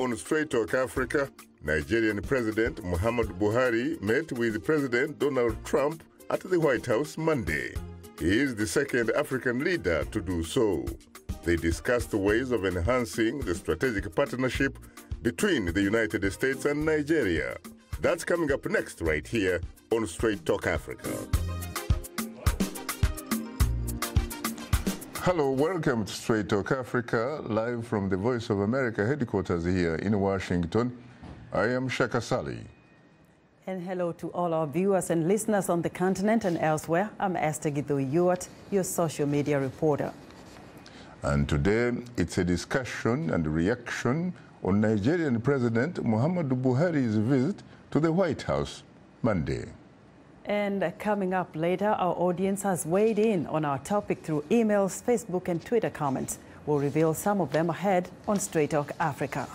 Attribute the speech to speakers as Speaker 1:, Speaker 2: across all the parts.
Speaker 1: on Straight Talk Africa, Nigerian President Muhammadu Buhari met with President Donald Trump at the White House Monday. He is the second African leader to do so. They discussed ways of enhancing the strategic partnership between the United States and Nigeria. That's coming up next right here on Straight Talk Africa. Hello, welcome to Straight Talk Africa, live from the Voice of America headquarters here in Washington. I am Shaka Sali.
Speaker 2: And hello to all our viewers and listeners on the continent and elsewhere. I'm Esther Githui-Ewart, your social media reporter.
Speaker 1: And today, it's a discussion and reaction on Nigerian President Muhammadu Buhari's visit to the White House Monday.
Speaker 2: And coming up later, our audience has weighed in on our topic through emails, Facebook and Twitter comments. We'll reveal some of them ahead on Straight Talk Africa.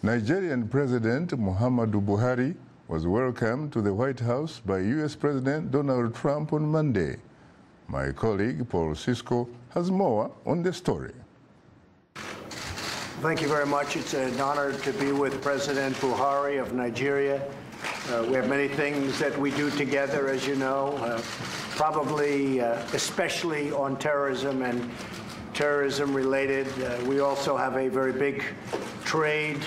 Speaker 1: Nigerian President Muhammadu Buhari was welcomed to the White House by U.S. President Donald Trump on Monday. My colleague Paul Cisco has more on the story.
Speaker 3: Thank you very much. It's an honor to be with President Buhari of Nigeria. We have many things that we do together, as you know, especially on terrorism and terrorism-related. We also have a very big trade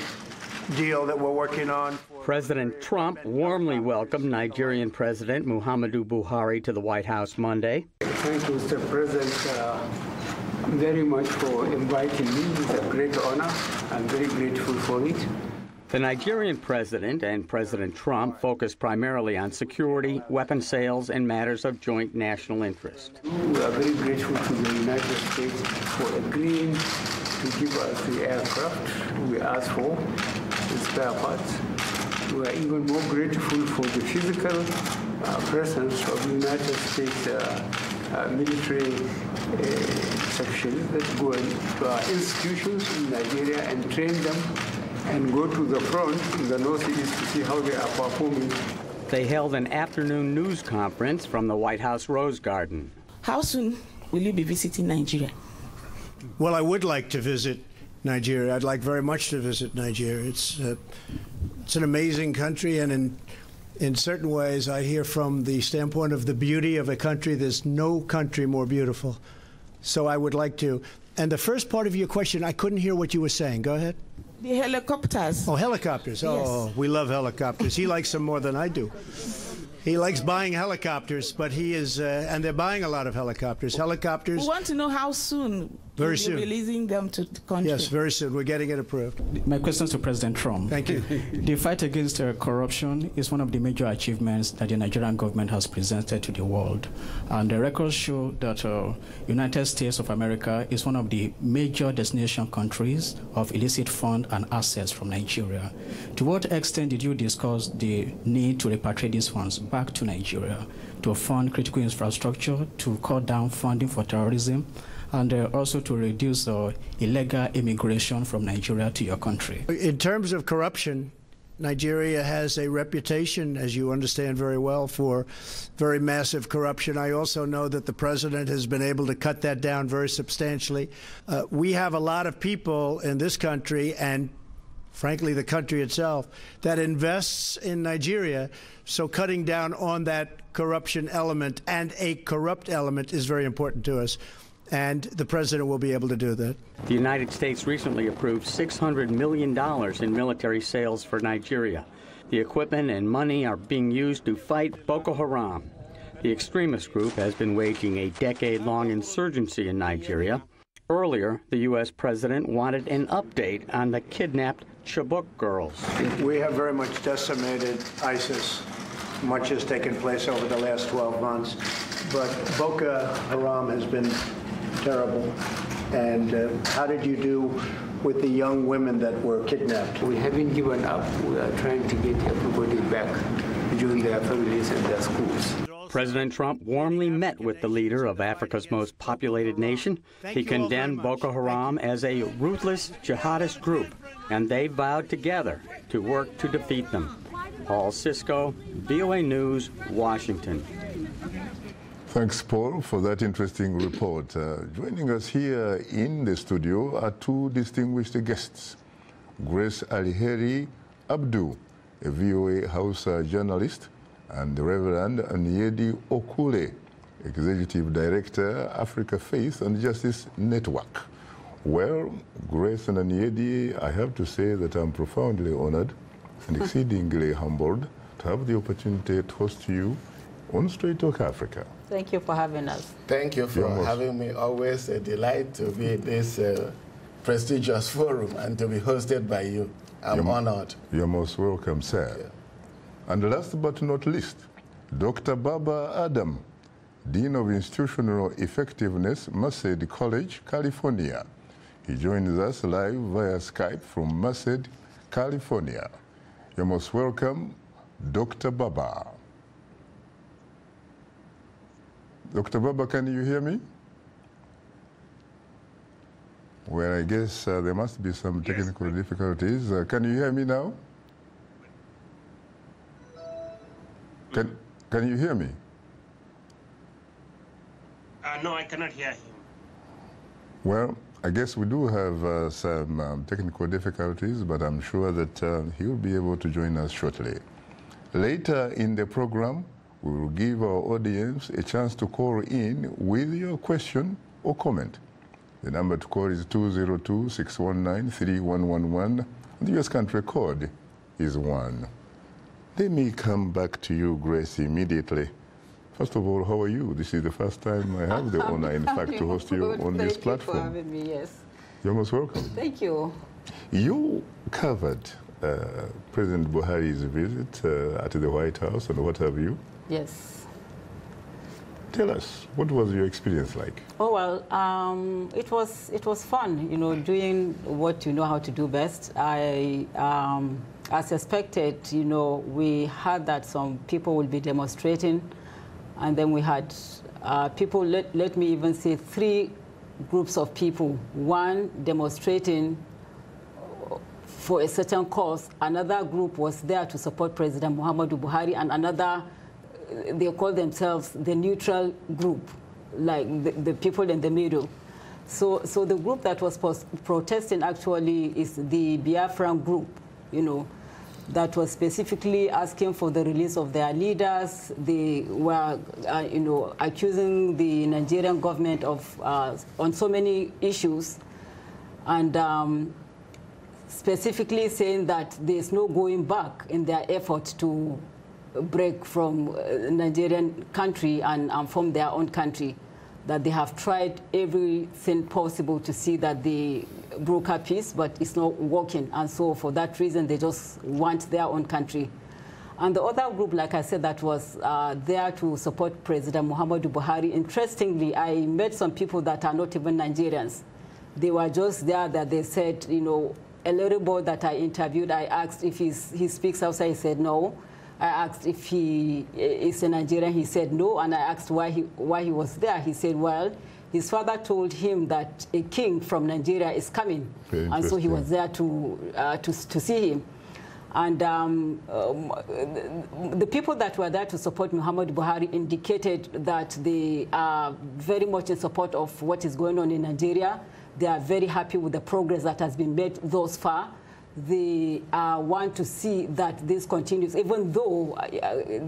Speaker 3: deal that we're working on.
Speaker 4: President Trump warmly welcomed Nigerian President Muhammadu Buhari to the White House Monday.
Speaker 5: Thank you, Mr. President, very much for inviting me. It's a great honor. I'm very grateful for it.
Speaker 4: The Nigerian president and President Trump focused primarily on security, weapon sales, and matters of joint national interest.
Speaker 5: We are very grateful to the United States for agreeing to give us the aircraft we asked for, the spare parts. We are even more grateful for the physical presence of the United States military sections that go into our institutions in Nigeria and train them and go to the front in the Northeast to see how they are performing.
Speaker 4: They held an afternoon news conference from the White House Rose Garden.
Speaker 6: How soon will you be visiting Nigeria?
Speaker 7: Well, I would like to visit Nigeria. I'd like very much to visit Nigeria. It's an amazing country, and in certain ways, I hear from the standpoint of the beauty of a country, there's no country more beautiful. So I would like to. And the first part of your question, I couldn't hear what you were saying. Go ahead.
Speaker 6: The helicopters.
Speaker 7: Oh, helicopters.
Speaker 6: Yes.
Speaker 7: Oh, we love helicopters. He likes them more than I do. He likes buying helicopters, but he is, and they're buying a lot of helicopters. Helicopters.
Speaker 6: We want to know how soon
Speaker 7: Very soon.
Speaker 6: you're releasing them to the country.
Speaker 7: Yes, very soon. We're getting it approved.
Speaker 8: My question is to President Trump.
Speaker 7: Thank you.
Speaker 8: The fight against corruption is one of the major achievements that the Nigerian government has presented to the world. And the records show that United States of America is one of the major destination countries of illicit funds and assets from Nigeria. To what extent did you discuss the need to repatriate these funds back to Nigeria to fund critical infrastructure, to cut down funding for terrorism, and also to reduce illegal immigration from Nigeria to your country?
Speaker 7: In terms of corruption, Nigeria has a reputation, as you understand very well, for very massive corruption. I also know that the president has been able to cut that down very substantially. We have a lot of people in this country, and frankly the country itself, that invests in Nigeria, so cutting down on that corruption element and a corrupt element is very important to us. And the president will be able to do that.
Speaker 4: The United States recently approved $600 million in military sales for Nigeria. The equipment and money are being used to fight Boko Haram. The extremist group has been waging a decade-long insurgency in Nigeria. Earlier, the U.S. president wanted an update on the kidnapped Chibok girls.
Speaker 3: We have very much decimated ISIS. Much has taken place over the last 12 months. But Boko Haram has been terrible. And how did you do with the young women that were kidnapped?
Speaker 5: We haven't given up. We are trying to get everybody back to join their families and their schools.
Speaker 4: President Trump warmly met with the leader of Africa's most populated nation. He condemned Boko Haram as a ruthless jihadist group, and they vowed together to work to defeat them. Paul Cisco, VOA News, Washington.
Speaker 1: Thanks, Paul, for that interesting report. Joining us here in the studio are two distinguished guests. Grace Aliheri Abdu, a VOA Hausa journalist, and the Reverend Nyedi Okule, Executive Director, Africa Faith and Justice Network. Well, Grace and Nyedi, I have to say that I'm profoundly honored and exceedingly humbled to have the opportunity to host you on Straight Talk Africa.
Speaker 9: Thank you for having us.
Speaker 10: Thank you for having me. Always a delight to be in this prestigious forum and to be hosted by you. I'm honored.
Speaker 1: You're most welcome, sir. Yeah. And last but not least, Dr. Baba Adam, Dean of Institutional Effectiveness, Merced College, California. He joins us live via Skype from Merced, California. You're most welcome, Dr. Baba. Dr. Baba, can you hear me? Well, I guess there must be some technical difficulties. Can you hear me now? Can you hear me?
Speaker 11: No, I cannot hear him.
Speaker 1: Well, I guess we do have some technical difficulties, but I'm sure that he will be able to join us shortly. Later in the program, we will give our audience a chance to call in with your question or comment. The number to call is 202-619-3111. The US country code is 1. Let me come back to you, Grace, immediately. First of all, how are you? This is the first time I have the honor, in fact, to host you on this platform.
Speaker 9: Thank you for having me, yes.
Speaker 1: You're most welcome.
Speaker 9: Thank you.
Speaker 1: You covered President Buhari's visit at the White House and what have you.
Speaker 9: Yes.
Speaker 1: Tell us, what was your experience like?
Speaker 9: Oh, well, it was fun, you know, doing what you know how to do best. As expected, you know, we heard that some people will be demonstrating, and then we had people, let me even say 3 groups of people. One demonstrating for a certain cause, another group was there to support President Muhammadu Buhari, and another, they call themselves the neutral group, like the people in the middle. So the group that was protesting actually is the Biafran group, you know, that was specifically asking for the release of their leaders. They were, you know, accusing the Nigerian government of on so many issues, and specifically saying that there's no going back in their effort to break from Nigerian country and form their own country, that they have tried everything possible to see that they broker peace, but it's not working. And so for that reason, they just want their own country. And the other group, like I said, that was there to support President Muhammadu Buhari. Interestingly, I met some people that are not even Nigerians. They were just there that they said, you know, a little boy that I interviewed, I asked if he speaks Hausa, he said no. I asked if he is a Nigerian, he said no. And I asked why he was there. He said, well, his father told him that a king from Nigeria is coming. And so he was there to see him. And the people that were there to support Muhammadu Buhari indicated that they are very much in support of what is going on in Nigeria. They are very happy with the progress that has been made thus far. They want to see that this continues, even though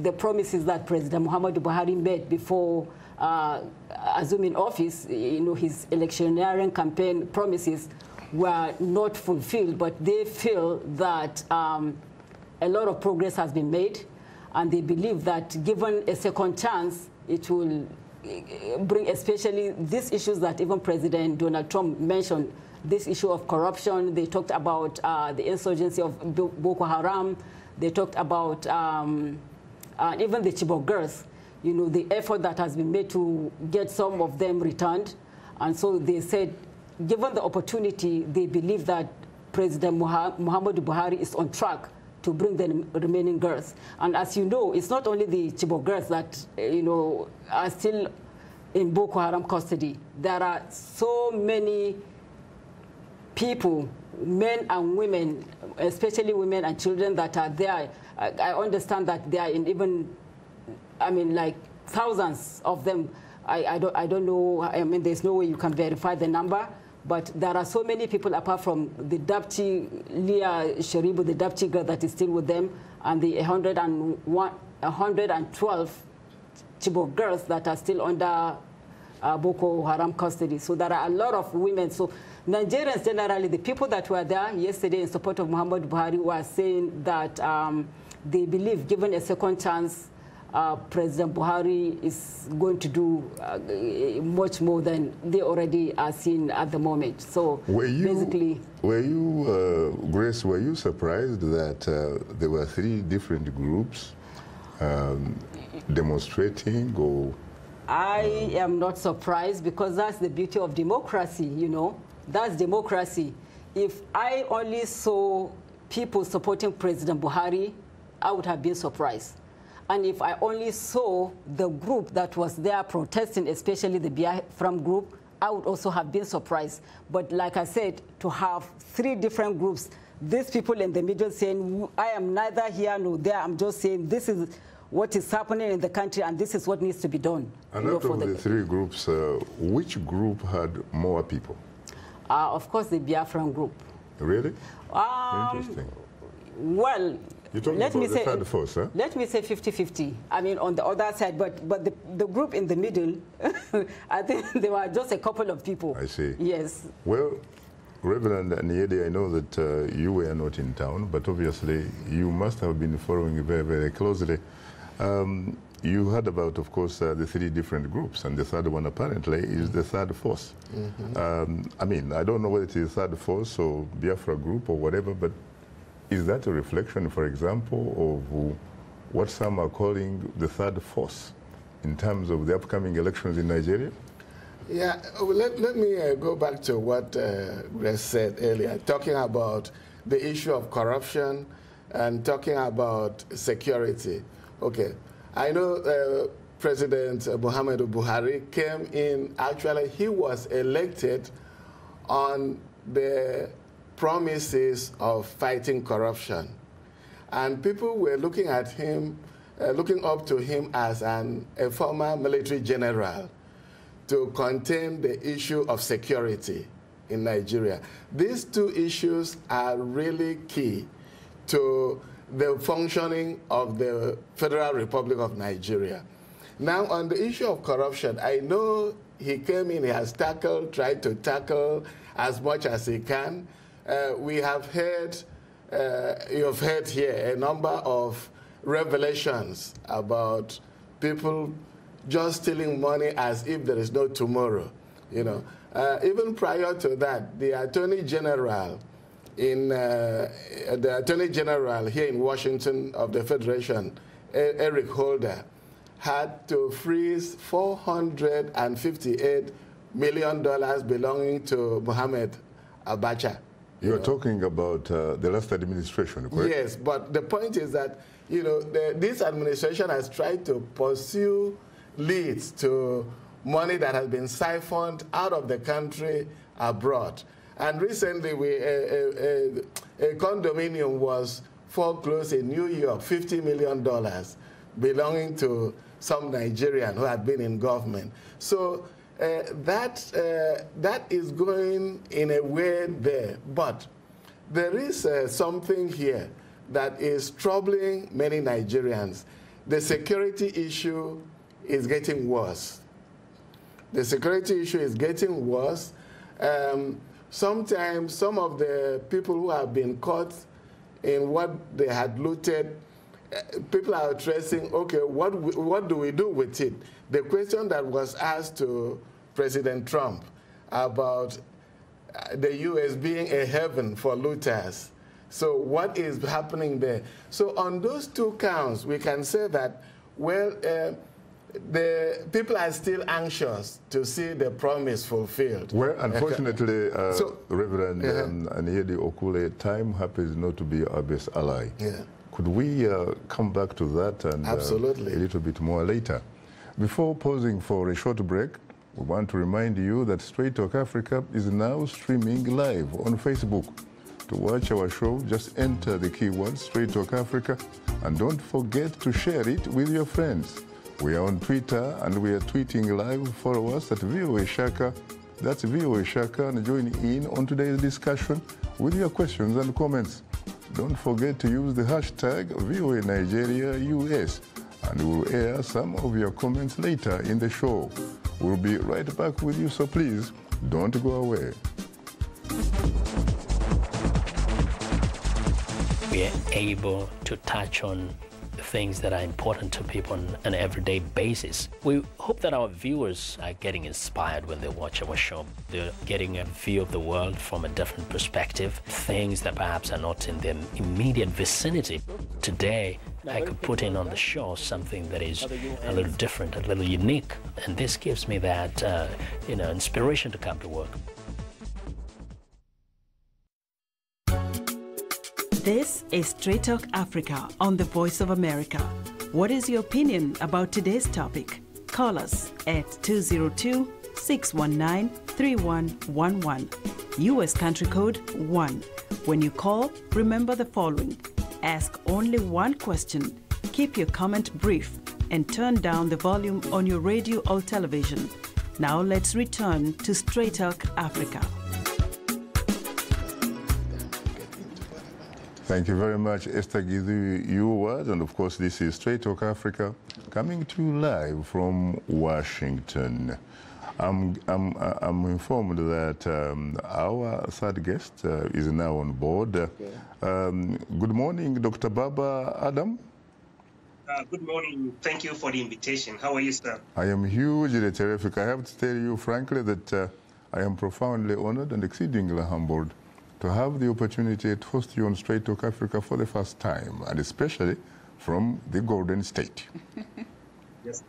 Speaker 9: the promises that President Muhammadu Buhari made before assuming office, you know, his electioneering campaign promises were not fulfilled, but they feel that a lot of progress has been made, and they believe that given a second chance, it will bring especially these issues that even President Donald Trump mentioned, this issue of corruption. They talked about the insurgency of Boko Haram. They talked about even the Chibok girls, you know, the effort that has been made to get some of them returned. And so they said, given the opportunity, they believe that President Muhammadu Buhari is on track to bring the remaining girls. And as you know, it's not only the Chibok girls that, you know, are still in Boko Haram custody. There are so many people, men and women, especially women and children that are there. I understand that they are in even, I mean, like thousands of them. I don't know. I mean, there's no way you can verify the number, But there are so many people, apart from the Dapchi, Leah Sharibu, the Dapchi girl that is still with them, and the 112 Chibok girls that are still under Boko Haram custody. So there are a lot of women. So Nigerians generally, the people that were there yesterday in support of Muhammadu Buhari, were saying that they believe, given a second chance, President Buhari is going to do much more than they already are seeing at the moment. So basically...
Speaker 1: Grace, were you surprised that there were 3 different groups demonstrating or...
Speaker 9: I am not surprised, because that's the beauty of democracy, you know. That's democracy. If I only saw people supporting President Buhari, I would have been surprised. And if I only saw the group that was there protesting, especially the Biafran group, I would also have been surprised. But like I said, to have 3 different groups, these people in the middle saying, I am neither here nor there, I'm just saying this is what is happening in the country and this is what needs to be done.
Speaker 1: And out of the 3 groups, which group had more people?
Speaker 9: Of course, the Biafran group.
Speaker 1: Really? Interesting.
Speaker 9: Well,
Speaker 1: let me say
Speaker 9: 50-50. I mean, on the other side, but the group in the middle, I think there were just a couple of people.
Speaker 1: I see.
Speaker 9: Yes.
Speaker 1: Well, Reverend Nyede, I know that you were not in town, but obviously you must have been following very, very closely. You heard about, of course, the 3 different groups, and the third one apparently is the third force. I mean, I don't know whether it is third force or Biafra group or whatever, but is that a reflection, for example, of what some are calling the third force in terms of the upcoming elections in Nigeria?
Speaker 10: Yeah, let me go back to what Grace said earlier, talking about the issue of corruption and talking about security. Okay, I know President Muhammadu Buhari came in, actually he was elected on the promises of fighting corruption. And people were looking at him, looking up to him as a former military general to contain the issue of security in Nigeria. These 2 issues are really key to the functioning of the Federal Republic of Nigeria. Now, on the issue of corruption, I know he came in, he has tried to tackle as much as he can. We have heard, you have heard here a number of revelations about people just stealing money as if there is no tomorrow. You know, even prior to that, the Attorney General here in Washington of the Federation, Eric Holder, had to freeze $458 million belonging to Mohamed Abacha.
Speaker 1: You're talking about the last administration, correct?
Speaker 10: Yes, but the point is that, you know, this administration has tried to pursue leads to money that has been siphoned out of the country abroad. And recently, a condominium was foreclosed in New York, $50 million, belonging to some Nigerian who had been in government. So that is going in a way there. But there is something here that is troubling many Nigerians. The security issue is getting worse. The security issue is getting worse. Sometimes some of the people who have been caught in what they had looted, people are addressing, okay, what do we do with it? The question that was asked to President Trump about the U.S. being a heaven for looters. So what is happening there? So on those 2 counts, we can say that, well, the people are still anxious to see the promise fulfilled.
Speaker 1: Well, unfortunately, Reverend Nyede Okule, time happens not to be our best ally.
Speaker 10: Yeah.
Speaker 1: Could we come back to that and
Speaker 10: Absolutely.
Speaker 1: A little bit more later? Before pausing for a short break, we want to remind you that Straight Talk Africa is now streaming live on Facebook. To watch our show, just enter the keyword Straight Talk Africa and don't forget to share it with your friends. We are on Twitter and we are tweeting live. Follow us at VOA Shaka That's VOA Shaka, and join in on today's discussion with your questions and comments. Don't forget to use the hashtag VOA Nigeria US, and we'll air some of your comments later in the show. We'll be right back with you, so please don't go away.
Speaker 12: We are able to touch on things that are important to people on an everyday basis. We hope that our viewers are getting inspired when they watch our show. They're getting a view of the world from a different perspective, things that perhaps are not in their immediate vicinity. Today, I could put in on the show something that is a little different, a little unique, and this gives me that inspiration to come to work.
Speaker 2: This is Straight Talk Africa on the Voice of America. What is your opinion about today's topic? Call us at 202-619-3111. U.S. country code 1. When you call, remember the following. Ask only one question, keep your comment brief, and turn down the volume on your radio or television. Now let's return to Straight Talk Africa.
Speaker 1: Thank you very much, Esther Gizu Yuwad. And of course, this is Straight Talk Africa, coming to you live from Washington. I'm informed that our third guest is now on board. Good morning, Dr. Baba Adam.
Speaker 11: Good morning. Thank you for the invitation. How are you, sir?
Speaker 1: I am hugely terrific. I have to tell you, frankly, that I am profoundly honored and exceedingly humbled to have the opportunity to host you on Straight Talk Africa for the first time, and especially from the Golden State.
Speaker 11: Yes.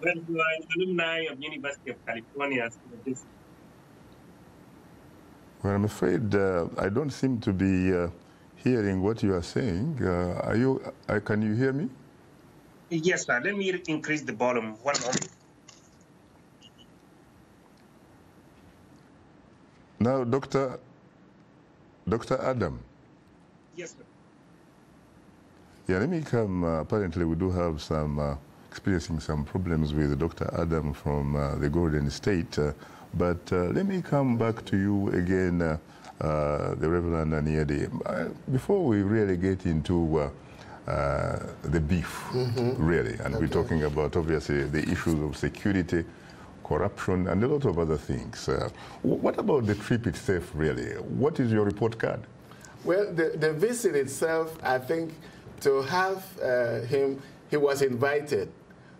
Speaker 11: Well, you are an alumni of University of California.
Speaker 1: Well, I'm afraid I don't seem to be hearing what you are saying. Can you hear me?
Speaker 11: Yes, sir. Let me increase the volume. One moment.
Speaker 1: Now, Dr. Adam.
Speaker 11: Yes, sir.
Speaker 1: Yeah, let me come. Apparently, we do have some experiencing some problems with Dr. Adam from the Golden State. But let me come back to you again, the Reverend Aniede. Before we really get into the beef, really, and we're talking about, obviously, the issues of security, corruption, and a lot of other things. What about the trip itself, really? What is your report card?
Speaker 10: Well, the visit itself, I think, to have him, he was invited.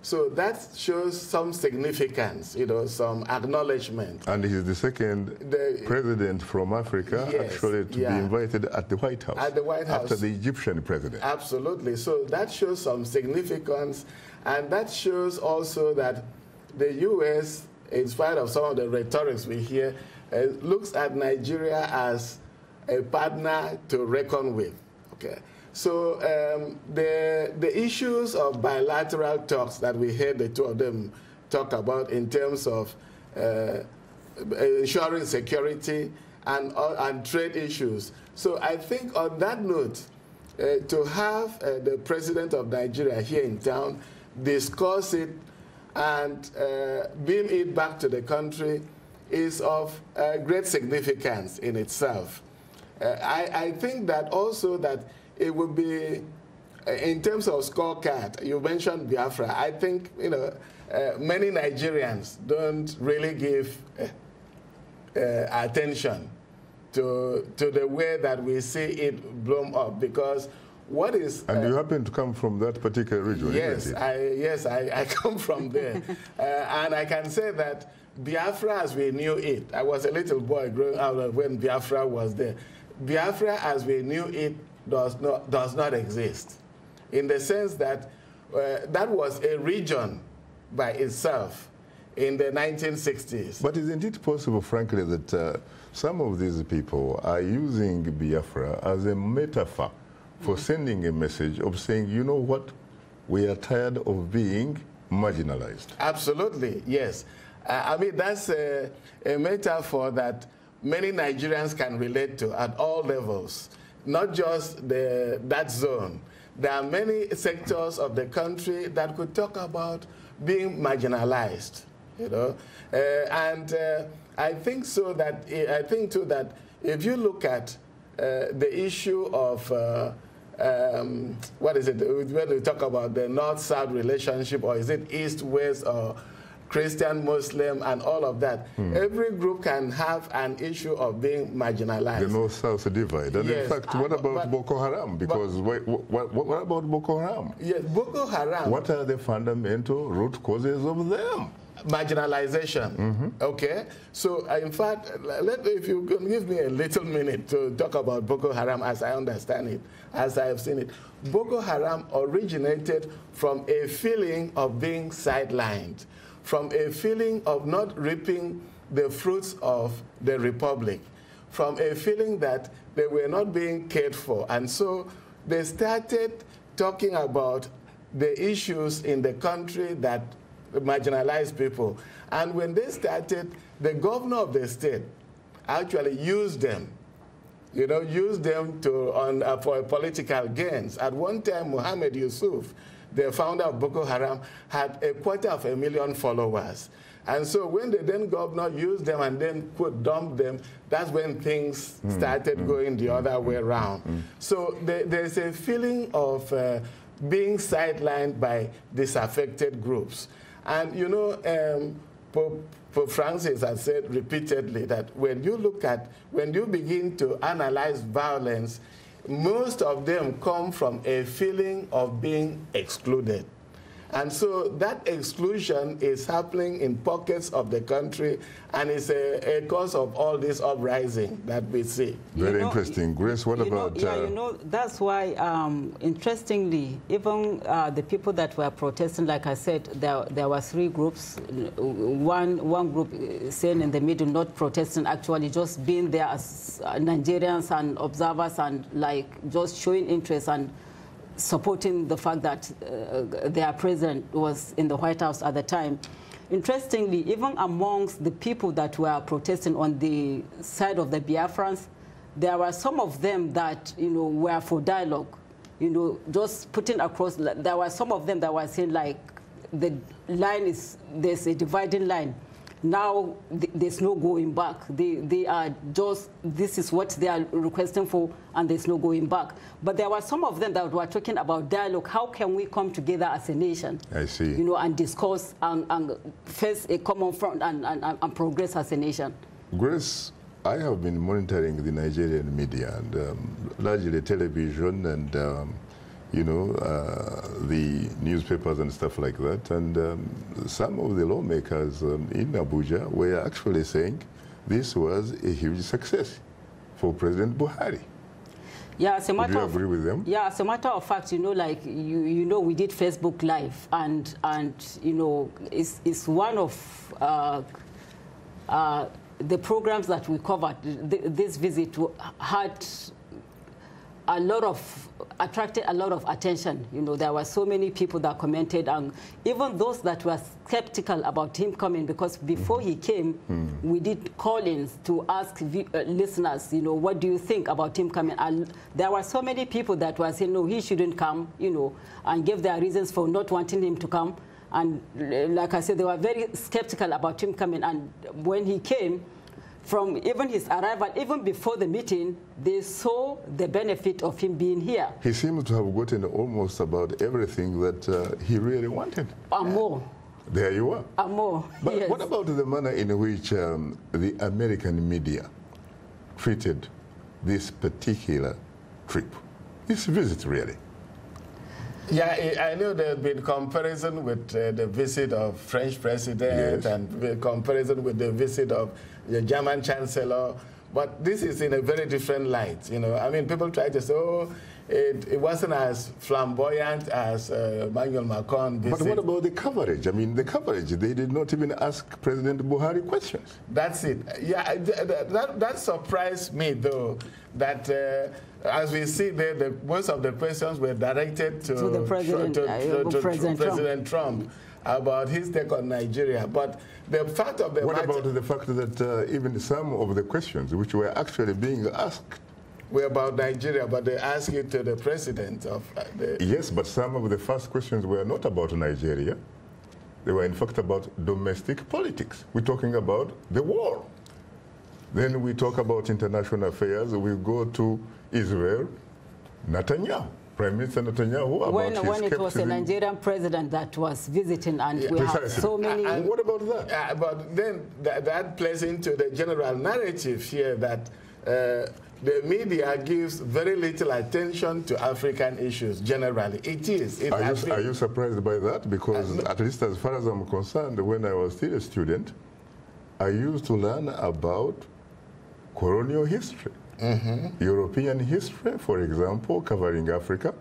Speaker 10: So that shows some significance, some acknowledgement.
Speaker 1: And he's the second president from Africa,
Speaker 10: yes,
Speaker 1: actually, to be invited at the White House.
Speaker 10: At the White House.
Speaker 1: After the Egyptian president.
Speaker 10: Absolutely. So that shows some significance. And that shows also that the U.S., in spite of some of the rhetorics we hear, looks at Nigeria as a partner to reckon with. Okay. So the issues of bilateral talks that we heard the two of them talk about in terms of ensuring security and trade issues. So I think on that note, to have the president of Nigeria here in town discuss it and beam it back to the country is of great significance in itself. I think that also that it would be, in terms of scorecard, you mentioned Biafra. I think, many Nigerians don't really give attention to the way that we see it bloom up, because what is...
Speaker 1: And you happen to come from that particular region,
Speaker 10: yes,
Speaker 1: isn't it?
Speaker 10: I come from there. And I can say that Biafra as we knew it, I was a little boy growing up when Biafra was there. Biafra as we knew it does not exist, in the sense that that was a region by itself in the 1960s.
Speaker 1: But isn't it possible, frankly, that some of these people are using Biafra as a metaphor for sending a message of saying, you know what, we are tired of being marginalized?
Speaker 10: Absolutely, yes. I mean, that's a metaphor that many Nigerians can relate to at all levels, not just that zone. There are many sectors of the country that could talk about being marginalized. you know. I think so that too that if you look at the issue of what is it when we talk about the North-South relationship, or is it East-West or Christian, Muslim, and all of that. Every group can have an issue of being marginalized.
Speaker 1: The North-South divide. And
Speaker 10: yes.
Speaker 1: In fact, what about Boko Haram? Because what about Boko Haram?
Speaker 10: Yes, Boko Haram.
Speaker 1: What are the fundamental root causes of them?
Speaker 10: Marginalization. Okay, so in fact, if you can give me a little minute to talk about Boko Haram as I understand it, as I have seen it. Boko Haram originated from a feeling of being sidelined, from a feeling of not reaping the fruits of the republic, from a feeling that they were not being cared for. And so they started talking about the issues in the country that marginalized people. And when they started, the governor of the state actually used them, you know, used them for political gains. At one time, Mohammed Yusuf, the founder of Boko Haram, had 250,000 followers. And so when the then governor used them and then dumped them, that's when things started going the other way around. So there's a feeling of being sidelined by disaffected groups. And you know, Pope Francis has said repeatedly that when you begin to analyze violence, most of them come from a feeling of being excluded. And so that exclusion is happening in pockets of the country, and it's a cause of all this uprising that we see.
Speaker 1: Very interesting. Grace, what about...
Speaker 9: you know, that's why, interestingly, even the people that were protesting, like I said, there were three groups. One group staying in the middle, not protesting, actually just being there as Nigerians and observers and like just showing interest and supporting the fact that their president was in the White House at the time. Interestingly, even amongst the people that were protesting on the side of the Biafrans, there were some of them that, you know, were for dialogue, you know, just putting across. There were some of them that were saying, like, the line is, there's a dividing line. Now there's no going back. They are just, this is what they are requesting for, and there's no going back. But there were some of them that were talking about dialogue. How can we come together as a nation?
Speaker 1: I see.
Speaker 9: You know, and discuss and face a common front and progress as a nation.
Speaker 1: Grace, I have been monitoring the Nigerian media, and largely television and you know, the newspapers and stuff like that. And some of the lawmakers in Abuja were actually saying this was a huge success for President Buhari.
Speaker 9: Yeah, as a matter
Speaker 1: Would you agree with them?
Speaker 9: Yeah, as a matter of fact, you know, like, you know, we did Facebook Live, and you know, it's one of the programs that we covered. This visit had attracted a lot of attention. You know, there were so many people that commented, and even those that were skeptical about him coming, because before he came, we did call-ins to ask listeners, you know, what do you think about him coming? And there were so many people that were saying, no, he shouldn't come, you know, and gave their reasons for not wanting him to come. And like I said, they were very skeptical about him coming. And when he came, from even his arrival, even before the meeting, they saw the benefit of him being here.
Speaker 1: He seems to have gotten almost about everything that he really wanted.
Speaker 9: And more.
Speaker 1: There you are.
Speaker 9: And more.
Speaker 1: But
Speaker 9: yes.
Speaker 1: What about the manner in which the American media treated this particular trip, this visit, really?
Speaker 10: Yeah, I know there's been comparison with the visit of French president, yes, and comparison with the visit of the German chancellor, but this is in a very different light. You know, I mean, people try to say, oh, it wasn't as flamboyant as Emmanuel Macron visit.
Speaker 1: But what about the coverage? I mean, the coverage, they did not even ask President Buhari questions.
Speaker 10: That's it. Yeah, that surprised me, though, that as we see there, most of the questions were directed to the President Trump about his take on Nigeria. But the fact of the
Speaker 1: matter... What about the fact that even some of the questions which were actually being asked
Speaker 10: were about Nigeria, but they asked it to the president of the...
Speaker 1: Yes, but some of the first questions were not about Nigeria. They were in fact about domestic politics. We're talking about the war. Then we talk about international affairs. We go to Israel, Netanyahu, Prime Minister Netanyahu.
Speaker 9: When it was a Nigerian president that was visiting, and we have so many.
Speaker 1: And what about that?
Speaker 10: But then that plays into the general narrative here that the media gives very little attention to African issues generally. It is.
Speaker 1: Are you surprised by that? Because at least as far as I'm concerned, when I was still a student, I used to learn about colonial history. European history, for example, covering Africa.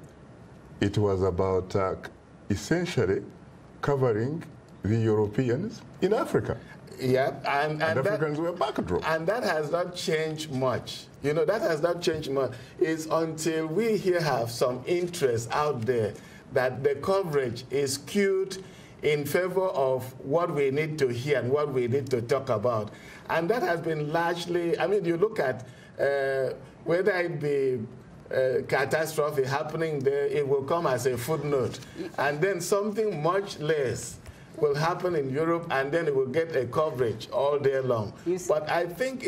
Speaker 1: It was about essentially covering the Europeans in Africa.
Speaker 10: Yeah, and
Speaker 1: Africans were backdrop.
Speaker 10: And that has not changed much. You know, that has not changed much. It's until we here have some interest out there that the coverage is skewed in favor of what we need to hear and what we need to talk about. And that has been largely, I mean, you look at whether it be catastrophe happening there, it will come as a footnote. And then something much less will happen in Europe, and then it will get a coverage all day long. But I think,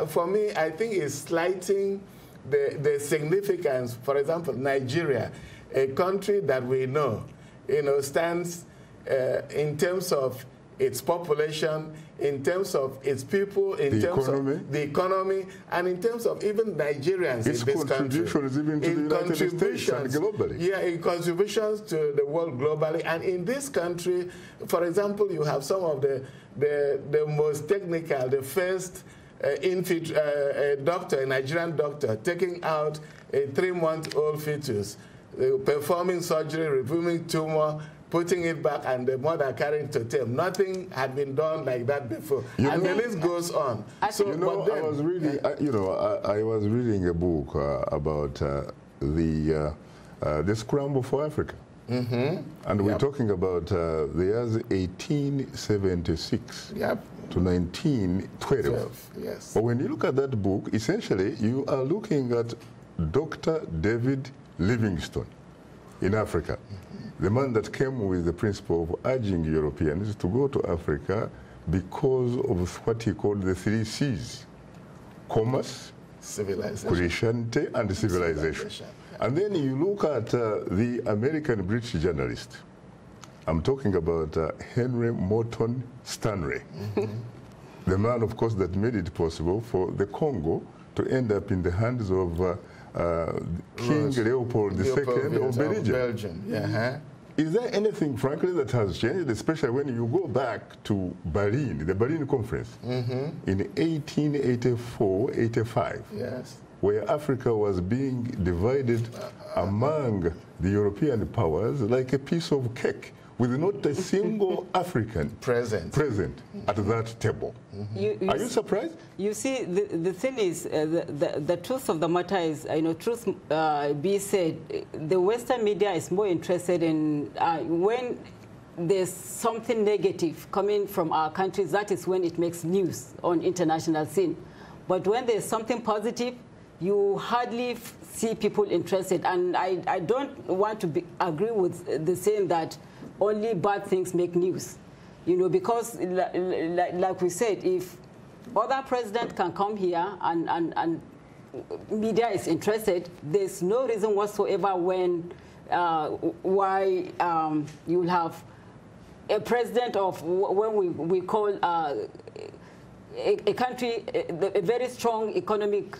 Speaker 10: for me, I think it's slighting the significance. For example, Nigeria, a country that we know, stands in terms of its population, in terms of its people, in terms of the economy, and in terms of even Nigerians
Speaker 1: its
Speaker 10: in this country.
Speaker 1: Its contributions even to the United States and globally.
Speaker 10: Yeah, in contributions to the world globally. And in this country, for example, you have some of the most technical, the first doctor, a Nigerian doctor, taking out a 3-month-old fetus, performing surgery, removing tumor, putting it back, and the mother carrying to term. Nothing had been done like that before. And the list goes on.
Speaker 1: So, I was reading, I was reading a book about the Scramble for Africa. And we're talking about the years 1876 to 1912.
Speaker 10: Yes.
Speaker 1: But when you look at that book, essentially, you are looking at Dr. David Livingstone in Africa. The man that came with the principle of urging Europeans to go to Africa because of what he called the 3 C's: commerce, Christianity, and civilization. And then you look at the American British journalist. I'm talking about Henry Morton Stanley, the man, of course, that made it possible for the Congo to end up in the hands of King Leopold II of Belgium. Is there anything, frankly, that has changed, especially when you go back to Berlin, the Berlin Conference, in 1884-85, where Africa was being divided among the European powers like a piece of cake, with not a single African present at that table. Are you surprised?
Speaker 9: You see, the thing is, the truth of the matter is, truth be said, the Western media is more interested in when there's something negative coming from our countries, that is when it makes news on international scene. But when there's something positive, you hardly see people interested. And I don't want to agree with the saying that only bad things make news, because like we said, if other president can come here and media is interested, there's no reason whatsoever why you'll have a president of when we call a country, a very strong economic,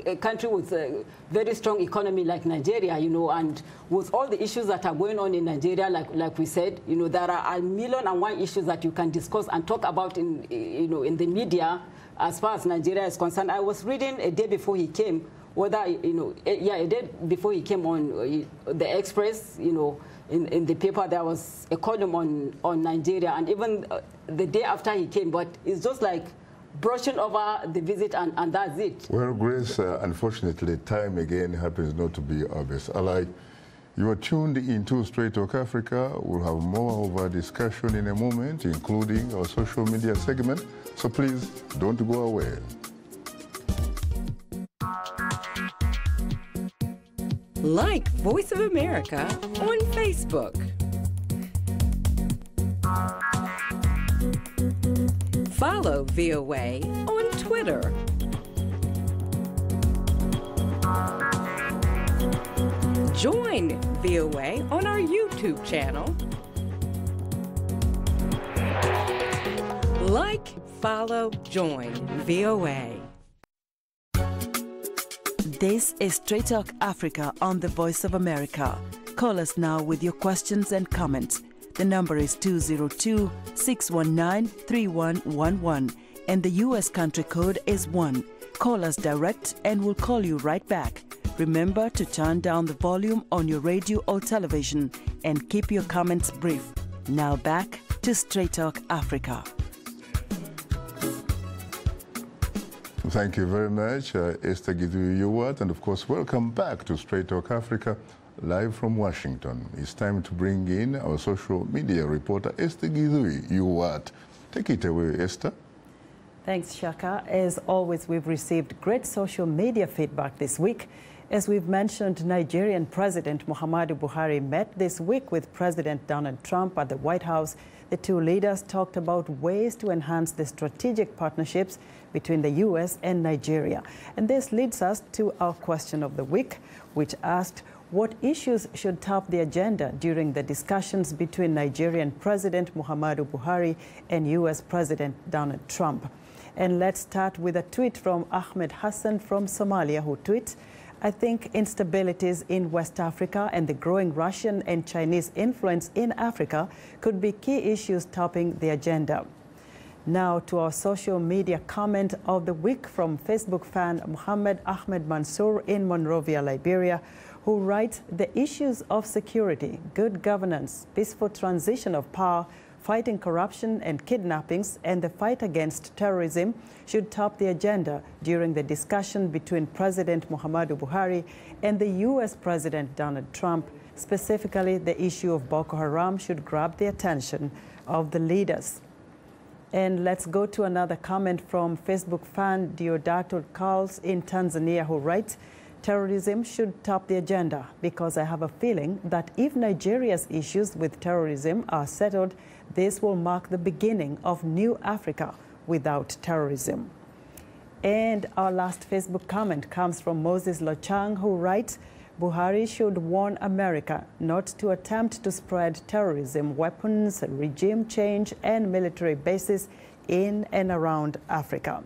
Speaker 9: a country with a very strong economy like Nigeria, and with all the issues that are going on in Nigeria, like we said, there are 1,000,001 issues that you can discuss and talk about in the media as far as Nigeria is concerned. I was reading a day before he came, a day before he came on the Express, in the paper there was a column on Nigeria, and even the day after he came, but it's just like brushing over the visit and that's it.
Speaker 1: Well, Grace, unfortunately, time again happens not to be our best ally. You are tuned into Straight Talk Africa. We'll have more of our discussion in a moment, including our social media segment. So please, don't go away.
Speaker 13: Like Voice of America on Facebook. Follow VOA on Twitter. Join VOA on our YouTube channel. Like, follow, join VOA.
Speaker 2: This is Straight Talk Africa on the Voice of America. Call us now with your questions and comments. The number is 202-619-3111 and the U.S. country code is 1. Call us direct and we'll call you right back. Remember to turn down the volume on your radio or television and keep your comments brief. Now back to Straight Talk Africa.
Speaker 1: Thank you very much, Esther Githui-Ewart, and of course, welcome back to Straight Talk Africa, live from Washington. It's time to bring in our social media reporter, Esther Githui-Ewart. Take it away, Esther.
Speaker 2: Thanks, Shaka. As always, we've received great social media feedback this week. As we've mentioned, Nigerian President Muhammadu Buhari met this week with President Donald Trump at the White House. The two leaders talked about ways to enhance the strategic partnerships between the U.S. and Nigeria. And this leads us to our question of the week, which asked, what issues should top the agenda during the discussions between Nigerian President Muhammadu Buhari and U.S. President Donald Trump? And let's start with a tweet from Ahmed Hassan from Somalia, who tweets, I think instabilities in West Africa and the growing Russian and Chinese influence in Africa could be key issues topping the agenda. Now to our social media comment of the week from Facebook fan Muhammad Ahmed Mansour in Monrovia, Liberia, who writes, the issues of security, good governance, peaceful transition of power, fighting corruption and kidnappings, and the fight against terrorism should top the agenda during the discussion between President Muhammadu Buhari and the U.S. President Donald Trump. Specifically, the issue of Boko Haram should grab the attention of the leaders. And let's go to another comment from Facebook fan Deodato Carls in Tanzania, who writes, terrorism should top the agenda because I have a feeling that if Nigeria's issues with terrorism are settled, this will mark the beginning of new Africa without terrorism. And our last Facebook comment comes from Moses Lochang, who writes, Buhari should warn America not to attempt to spread terrorism, weapons, regime change, and military bases in and around Africa.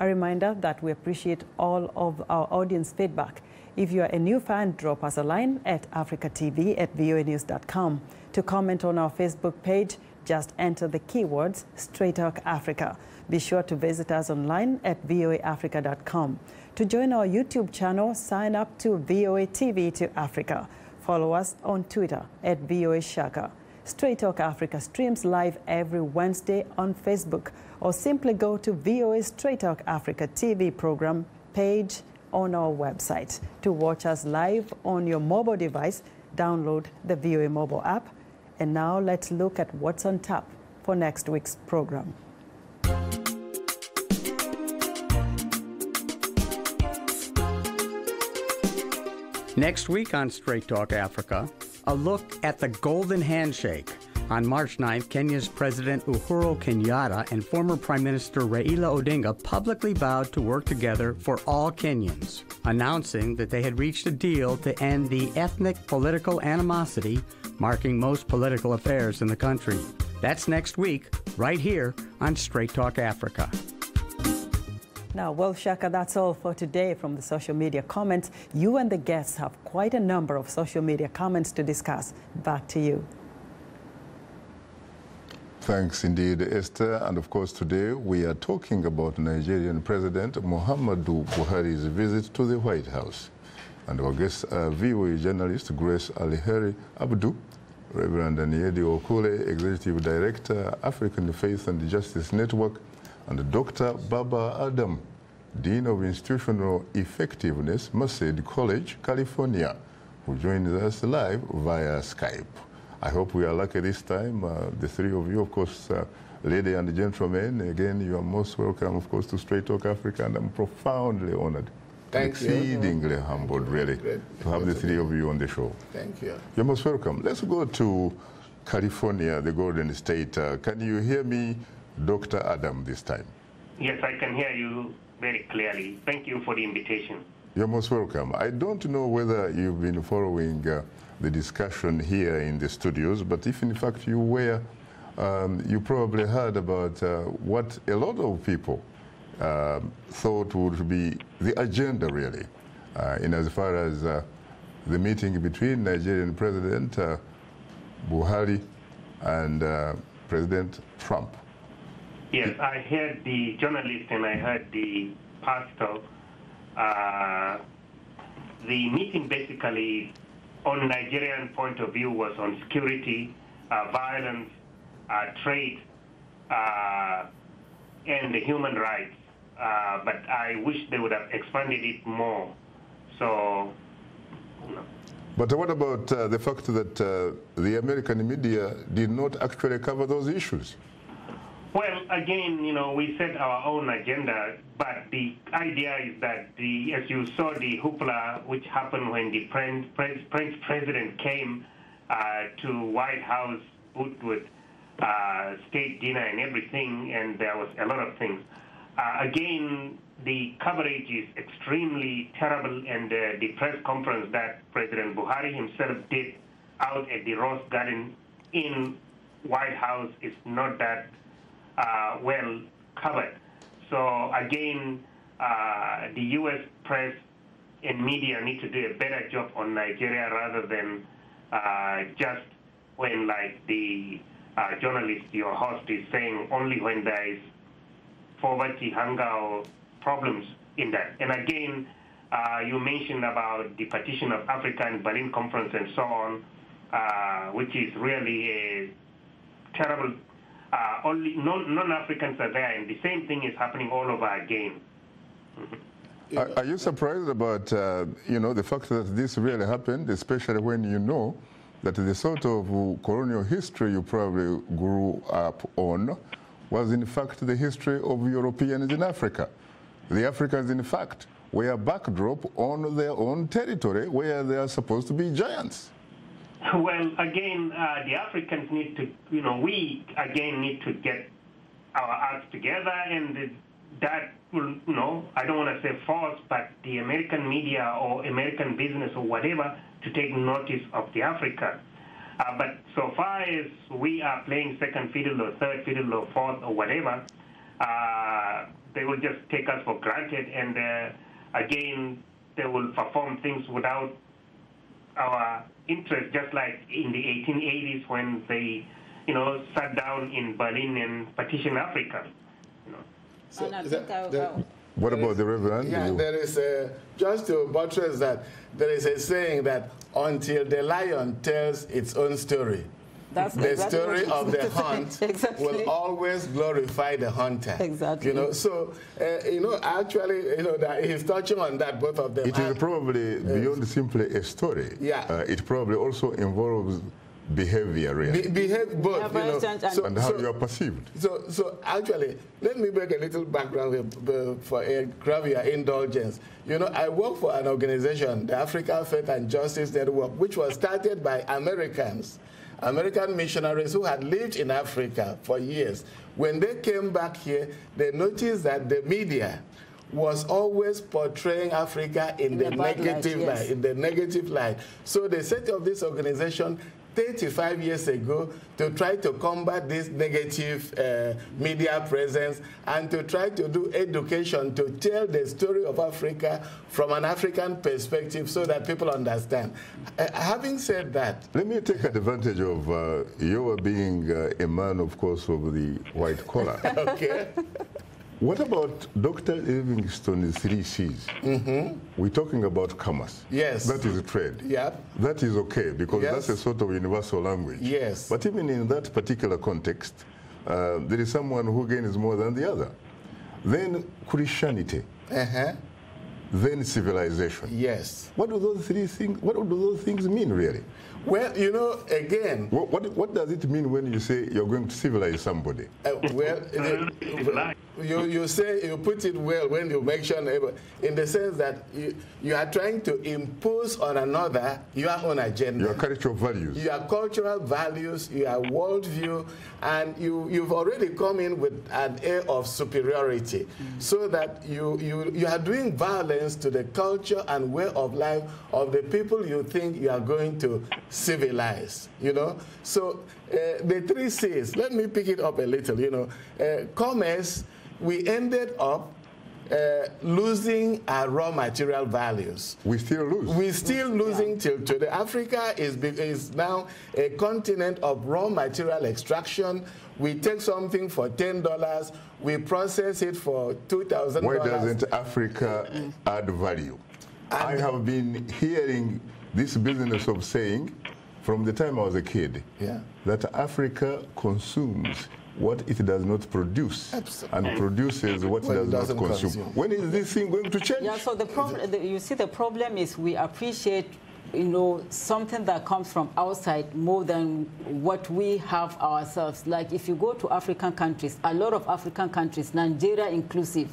Speaker 2: A reminder that we appreciate all of our audience feedback. If you are a new fan, drop us a line at africatv@voanews.com. To comment on our Facebook page, just enter the keywords Straight Talk Africa. Be sure to visit us online at voaafrica.com. To join our YouTube channel, sign up to VOA TV to Africa. Follow us on Twitter at VOA Shaka. Straight Talk Africa streams live every Wednesday on Facebook, or simply go to VOA Straight Talk Africa TV program page on our website. To watch us live on your mobile device, download the VOA mobile app. And now let's look at what's on tap for next week's program.
Speaker 4: Next week on Straight Talk Africa, a look at the Golden Handshake. On March 9th, Kenya's President Uhuru Kenyatta and former Prime Minister Raila Odinga publicly vowed to work together for all Kenyans, announcing that they had reached a deal to end the ethnic political animosity marking most political affairs in the country. That's next week, right here on Straight Talk Africa.
Speaker 2: Now, well, Shaka, that's all for today from the social media comments. You and the guests have quite a number of social media comments to discuss. Back to you.
Speaker 1: Thanks indeed, Esther. And of course, today we are talking about Nigerian President Muhammadu Buhari's visit to the White House. And our guests are VOA journalist Grace Aliheri Abdu, Reverend Aniedi Okule, Executive Director, African Faith and Justice Network, and Dr. Baba Adam, Dean of Institutional Effectiveness, Merced College, California, who joins us live via Skype. I hope we are lucky this time. The three of you, of course, lady and gentlemen, again, you are most welcome, of course, to Straight Talk Africa, and I'm profoundly honored.
Speaker 10: Thank you.
Speaker 1: Exceedingly humbled, really, to have the three of you on the show.
Speaker 10: Thank you.
Speaker 1: You're most welcome. Let's go to California, the Golden State. Can you hear me Dr. Adam this time.
Speaker 11: Yes, I can hear you very clearly. Thank you for the invitation.
Speaker 1: You're most welcome. I don't know whether you've been following the discussion here in the studios, but if in fact you were, you probably heard about what a lot of people thought would be the agenda, really, in as far as the meeting between Nigerian President Buhari and President Trump.
Speaker 11: Yes, I heard the journalist and I heard the pastor. The meeting basically, on Nigerian point of view, was on security, violence, trade, and the human rights. But I wish they would have expanded it more. So, you know.
Speaker 1: But what about the fact that the American media did not actually cover those issues?
Speaker 11: Well, again, you know, we set our own agenda, but the idea is that, as you saw, the hoopla which happened when the French president came to White House with state dinner and everything, and there was a lot of things. Again, the coverage is extremely terrible, and the press conference that President Buhari himself did out at the Rose Garden in White House is not that well covered. So again, the U.S. press and media need to do a better job on Nigeria rather than just when, like the journalist, your host, is saying only when there is poverty, hunger, or problems in that. And again, you mentioned about the partition of Africa and Berlin Conference and so on, which is really a terrible. Only non-Africans are there, and the same thing is happening all over again. Mm-hmm.
Speaker 1: Are you surprised about, you know, the fact that this really happened, especially when you know that the sort of colonial history you probably grew up on was in fact the history of Europeans in Africa? The Africans, in fact, were a backdrop on their own territory where they are supposed to be giants.
Speaker 11: Well, again, the Africans need to, you know, we again need to get our acts together, and that will, you know, I don't want to say force, but the American media or American business or whatever to take notice of the Africa. But so far as we are playing second fiddle or third fiddle or fourth or whatever, they will just take us for granted, and again, they will perform things without our interest, just like in the 1880s when they, you know, sat down in Berlin and partitioned Africa. You know.
Speaker 10: So
Speaker 1: what about the Reverend?
Speaker 10: Yeah, there is just to buttress that, there is a saying that until the lion tells its own story, the story of the hunt will always glorify the hunter.
Speaker 9: Exactly.
Speaker 10: You know, so you know, actually, you know, that he's touching on that, both of them.
Speaker 1: It is probably beyond simply a story.
Speaker 10: Yeah.
Speaker 1: It probably also involves behavior, really.
Speaker 10: Both, you know,
Speaker 1: and how you are perceived.
Speaker 10: So actually, let me make a little background for a grave indulgence. You know, I work for an organization, the African Faith and Justice Network, which was started by Americans. American missionaries who had lived in Africa for years. When they came back here, they noticed that the media was always portraying Africa in the negative light, in the negative light. So they set up this organization 35 years ago to try to combat this negative media presence and to try to do education to tell the story of Africa from an African perspective so that people understand. Having said that,
Speaker 1: let me take advantage of your being a man, of course, of the white collar.
Speaker 10: Okay.
Speaker 1: What about Dr. Livingstone's 3 C's? Mm-hmm. We're talking about commerce.
Speaker 10: Yes.
Speaker 1: That is trade.
Speaker 10: Yep.
Speaker 1: That is okay, because that's a sort of universal language.
Speaker 10: Yes.
Speaker 1: But even in that particular context, there is someone who gains more than the other. Then Christianity. Then civilization.
Speaker 10: Yes.
Speaker 1: What do those 3 things, what do those things mean, really?
Speaker 10: Well, you know, again...
Speaker 1: What does it mean when you say you're going to civilize somebody?
Speaker 10: Well, you say, you put it well when you mention it, in the sense that you are trying to impose on another your own agenda.
Speaker 1: Your cultural values.
Speaker 10: Your cultural values, your worldview, and you've already come in with an air of superiority, so that you are doing violence to the culture and way of life of the people you think you are going to civilize, you know. So the 3 C's, let me pick it up a little, you know. Commerce, we ended up losing our raw material values.
Speaker 1: We still lose.
Speaker 10: We're still losing till today. Africa is now a continent of raw material extraction. We take something for $10, we process it for $2,000.
Speaker 1: Why doesn't Africa add value? I have been hearing this business of saying, from the time I was a kid, that Africa consumes what it does not produce. Absolutely. And produces what it does not consume. When is this thing going to change?
Speaker 9: Yeah, so the problem, you see, the problem is we appreciate, you know, something that comes from outside more than what we have ourselves. Like if you go to African countries, a lot of African countries, Nigeria inclusive,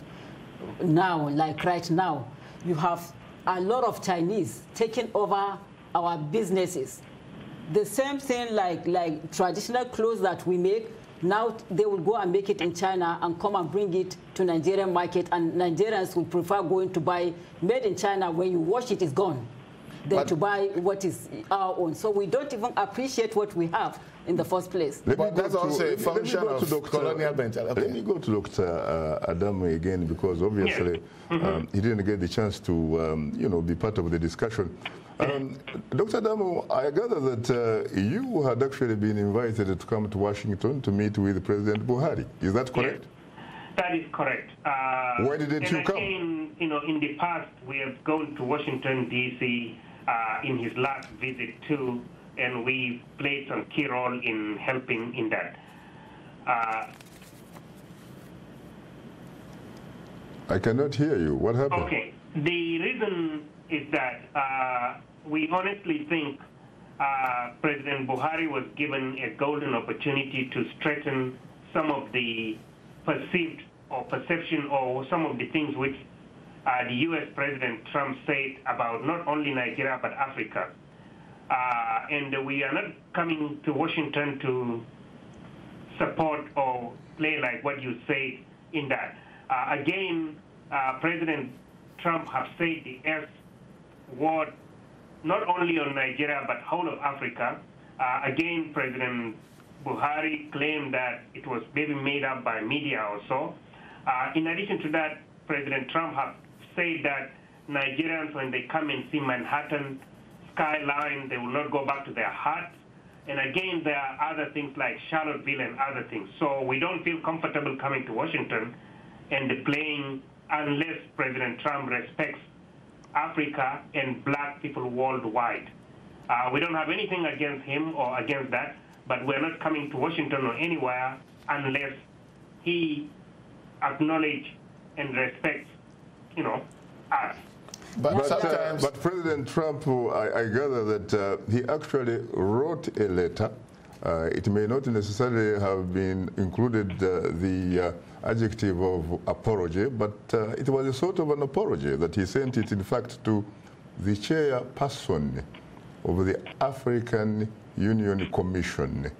Speaker 9: now, like right now, you have a lot of Chinese taking over our businesses. The same thing like traditional clothes that we make, now they will go and make it in China and come and bring it to Nigerian market, and Nigerians will prefer going to buy made in China. When you wash it, it's gone, than to buy what is our own. So we don't even appreciate what we have in the first place.
Speaker 10: But that's also a function of colonial mentality.
Speaker 1: Let me go to Dr. Adamu again, because obviously he didn't get the chance to you know, be part of the discussion. Dr. Adamu, I gather that you had actually been invited to come to Washington to meet with President Buhari. Is that correct?
Speaker 11: Yes, that is correct.
Speaker 1: Why didn't you come?
Speaker 11: Again, you know, in the past, we have gone to Washington, D.C. In his last visit too, and we played some key role in helping in that.
Speaker 1: I cannot hear you. What happened?
Speaker 11: Okay. The reason is that we honestly think President Buhari was given a golden opportunity to straighten some of the perceived or perception or some of the things which the U.S. President Trump said about not only Nigeria but Africa. And we are not coming to Washington to support or play like what you say in that. Again, President Trump has said the S word not only on Nigeria but whole of Africa. Again, President Buhari claimed that it was maybe made up by media or so. In addition to that, President Trump has said that Nigerians, when they come and see Manhattan skyline, they will not go back to their huts. And again, there are other things like Charlottesville and other things. So we don't feel comfortable coming to Washington and playing unless President Trump respects Africa and black people worldwide. We don't have anything against him or against that, but we're not coming to Washington or anywhere unless he acknowledges and respects, you know, us.
Speaker 1: But President Trump, I gather that he actually wrote a letter. It may not necessarily have been included the adjective of apology, but it was a sort of an apology that he sent it, in fact, to the chairperson of the African Union Commission,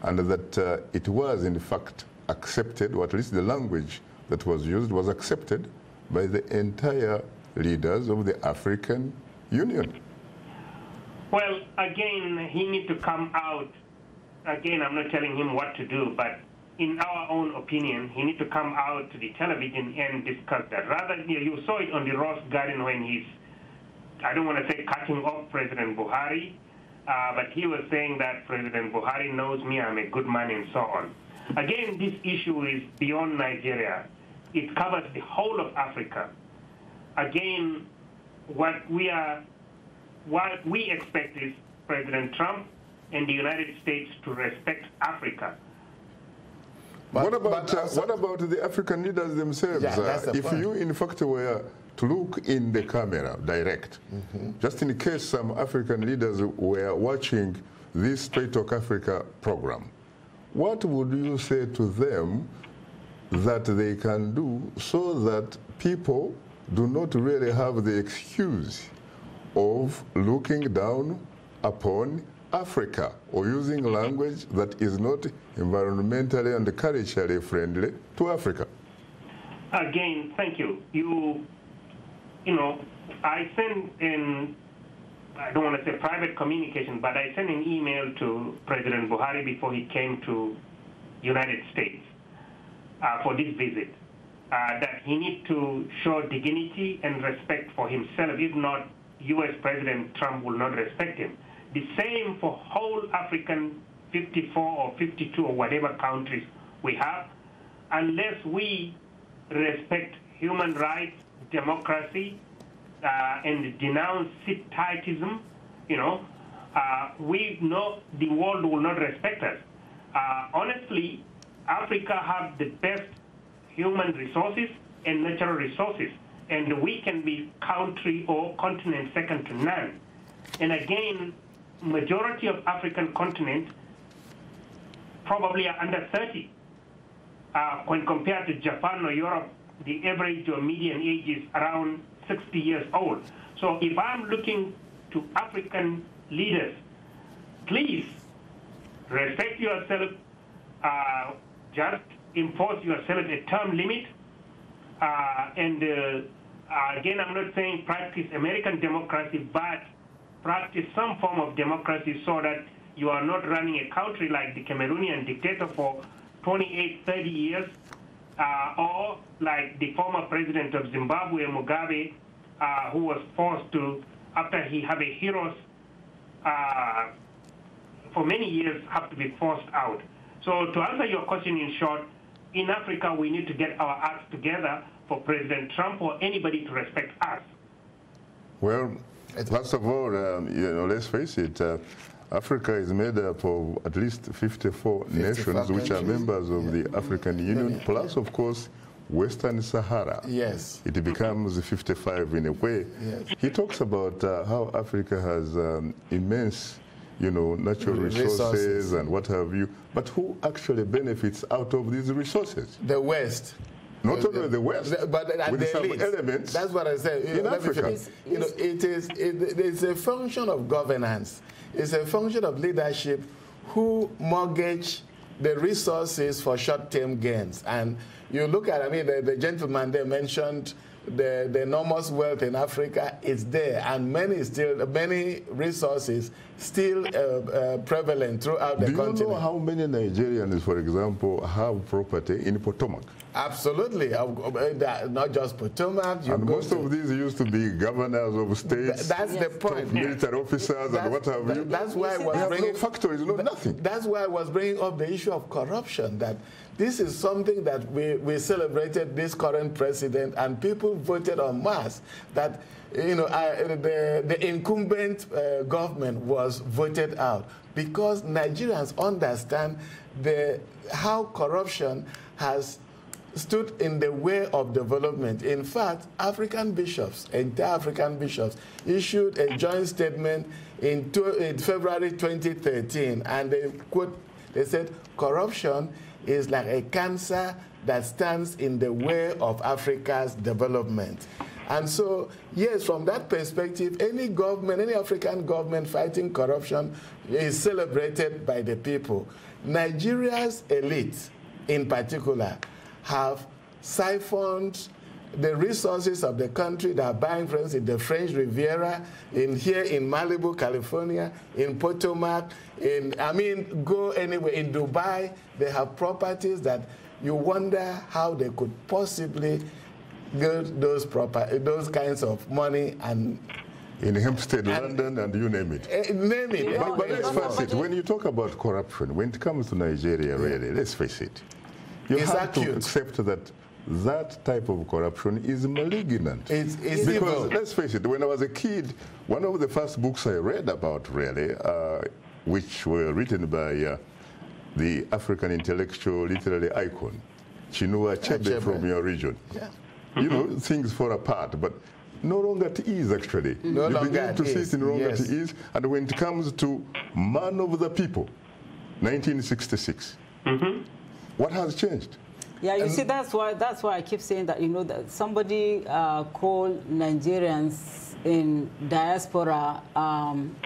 Speaker 1: and that it was, in fact, accepted, or at least the language that was used was accepted by the entire leaders of the African Union.
Speaker 11: Well, again, he needs to come out. Again, I'm not telling him what to do, but in our own opinion, he needs to come out to the television and discuss that. Rather, you saw it on the Ross Garden when he's, I don't want to say cutting off President Buhari, but he was saying that President Buhari knows me, I'm a good man, and so on. Again, this issue is beyond Nigeria. It covers the whole of Africa. Again, what we expect is President Trump and the United States to respect Africa.
Speaker 1: What about the African leaders themselves?
Speaker 10: Yeah,
Speaker 1: if you, in fact, were to look in the camera, direct, just in case some African leaders were watching this Straight Talk Africa program, what would you say to them that they can do so that people do not really have the excuse of looking down upon Africa or using language that is not environmentally and culturally friendly to Africa?
Speaker 11: Again, thank you. You know, I sent in, I don't want to say private communication, but I sent an email to President Buhari before he came to United States for this visit, that he needs to show dignity and respect for himself. If not, U.S. President Trump will not respect him. The same for whole African 54 or 52 or whatever countries we have. Unless we respect human rights, democracy, and denounce separatism, you know, we know the world will not respect us. Honestly, Africa has the best human resources and natural resources, and we can be country or continent second to none. And again, majority of African continent probably are under 30. When compared to Japan or Europe, the average or median age is around 60 years old. So if I'm looking to African leaders, please respect yourself, just impose yourself a term limit, and again, I'm not saying practice American democracy, but practice some form of democracy so that you are not running a country like the Cameroonian dictator for 28, 30 years, or like the former president of Zimbabwe, Mugabe, who was forced to, after he had a heroes for many years, have to be forced out. So to answer your question in short, in Africa, we need to get our acts together for President Trump or anybody to respect us.
Speaker 1: Well, first of all, you know, let's face it, Africa is made up of at least 54 nations which are members of the African Union, plus, of course, Western Sahara.
Speaker 10: Yes.
Speaker 1: It becomes 55 in a way.
Speaker 10: Yes.
Speaker 1: He talks about how Africa has immense, you know, natural resources and what have you. But who actually benefits out of these resources?
Speaker 10: The West.
Speaker 1: Not only the West,
Speaker 10: but
Speaker 1: with some elements.
Speaker 10: That's what I said.
Speaker 1: In Africa.
Speaker 10: You know, it's a function of governance. It's a function of leadership who mortgage the resources for short-term gains. And you look at, I mean, the gentleman there mentioned the enormous wealth in Africa is there, and many resources still prevalent throughout the continent.
Speaker 1: Do you know how many Nigerians, for example, have property in Potomac?
Speaker 10: Absolutely, not just Potomac.
Speaker 1: And most of these used to be governors of states.
Speaker 10: That's the point.
Speaker 1: Military officers and what have you.
Speaker 10: That's why I was bringing
Speaker 1: no factories, no nothing.
Speaker 10: That's why I was bringing up the issue of corruption. That this is something that we celebrated this current president, and people voted en masse that, you know, the incumbent government was voted out because Nigerians understand how corruption has stood in the way of development. In fact, African bishops, entire African bishops, issued a joint statement in February 2013, and they said, corruption is like a cancer that stands in the way of Africa's development. And so, yes, from that perspective, any government, any African government fighting corruption is celebrated by the people. Nigeria's elite, in particular, have siphoned the resources of the country. They are buying, for instance, in the French Riviera, here in Malibu, California, in Potomac, go anywhere. In Dubai, they have properties that you wonder how they could possibly get those kinds of money. And
Speaker 1: in Hempstead, London, and you name it.
Speaker 10: Name it.
Speaker 1: But let's face it, when you talk about corruption, when it comes to Nigeria, really, let's face it, you have to accept that type of corruption is malignant.
Speaker 10: It's
Speaker 1: because,
Speaker 10: evil.
Speaker 1: Let's face it, when I was a kid, one of the first books I read about, really, which were written by the African intellectual literary icon, Chinua Achebe from your region.
Speaker 10: Yeah.
Speaker 1: You know, things fall apart, but no longer at ease, actually.
Speaker 10: No
Speaker 1: you
Speaker 10: longer
Speaker 1: begin to see it in longer
Speaker 10: yes.
Speaker 1: at ease. And when it comes to Man of the People, 1966, what has changed?
Speaker 9: Yeah, you see, that's why I keep saying that, you know, that somebody called Nigerians in diaspora